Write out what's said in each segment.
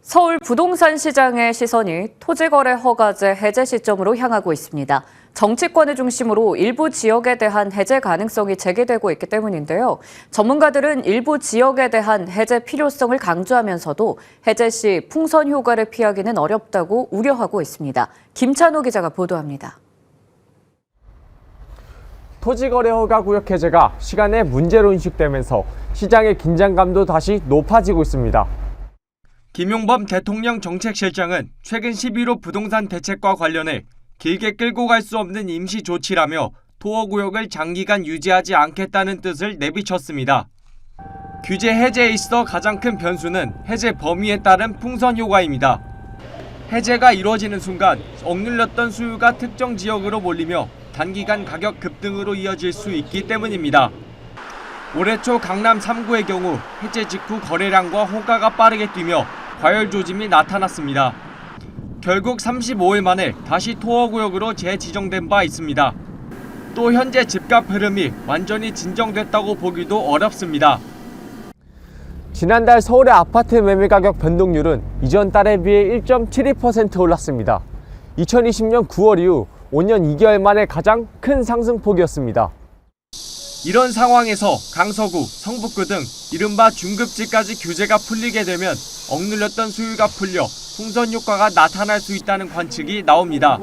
서울 부동산 시장의 시선이 토지거래 허가제 해제 시점으로 향하고 있습니다. 정치권을 중심으로 일부 지역에 대한 해제 가능성이 제기되고 있기 때문인데요. 전문가들은 일부 지역에 대한 해제 필요성을 강조하면서도 해제 시 풍선 효과를 피하기는 어렵다고 우려하고 있습니다. 김찬호 기자가 보도합니다. 토지거래 허가 구역 해제가 시간의 문제로 인식되면서 시장의 긴장감도 다시 높아지고 있습니다. 김용범 대통령 정책실장은 최근 11호 부동산 대책과 관련해 길게 끌고 갈 수 없는 임시 조치라며 토어구역을 장기간 유지하지 않겠다는 뜻을 내비쳤습니다. 규제 해제에 있어 가장 큰 변수는 해제 범위에 따른 풍선 효과입니다. 해제가 이루어지는 순간 억눌렸던 수요가 특정 지역으로 몰리며 단기간 가격 급등으로 이어질 수 있기 때문입니다. 올해 초 강남 3구의 경우 해제 직후 거래량과 호가가 빠르게 뛰며 과열 조짐이 나타났습니다. 결국 35일 만에 다시 토어구역으로 재지정된 바 있습니다. 또 현재 집값 흐름이 완전히 진정됐다고 보기도 어렵습니다. 지난달 서울의 아파트 매매 가격 변동률은 이전 달에 비해 1.72% 올랐습니다. 2020년 9월 이후 5년 2개월 만에 가장 큰 상승폭이었습니다. 이런 상황에서 강서구, 성북구 등 이른바 중급지까지 규제가 풀리게 되면 억눌렸던 수요가 풀려 풍선 효과가 나타날 수 있다는 관측이 나옵니다.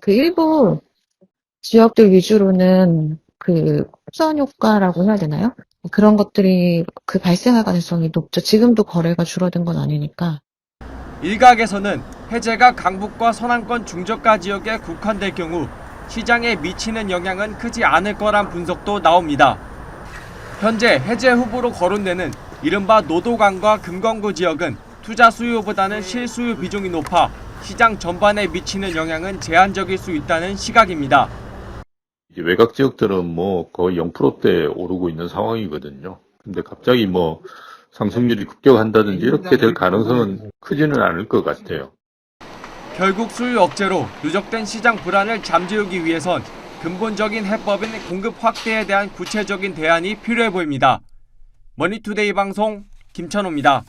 그 일부 지역들 위주로는 그 풍선 효과라고 해야 되나요? 그런 것들이 발생할 가능성이 높죠. 지금도 거래가 줄어든 건 아니니까. 일각에서는 해제가 강북과 서남권 중저가 지역에 국한될 경우 시장에 미치는 영향은 크지 않을 거란 분석도 나옵니다. 현재 해제 후보로 거론되는 이른바 노도강과 금광구 지역은 투자 수요보다는 실수요 비중이 높아 시장 전반에 미치는 영향은 제한적일 수 있다는 시각입니다. 외곽 지역들은 뭐 거의 0%대 오르고 있는 상황이거든요. 근데 갑자기 뭐 상승률이 급격한다든지 이렇게 될 가능성은 크지는 않을 것 같아요. 결국 수요 억제로 누적된 시장 불안을 잠재우기 위해선 근본적인 해법인 공급 확대에 대한 구체적인 대안이 필요해 보입니다. 머니투데이 방송 김찬호입니다.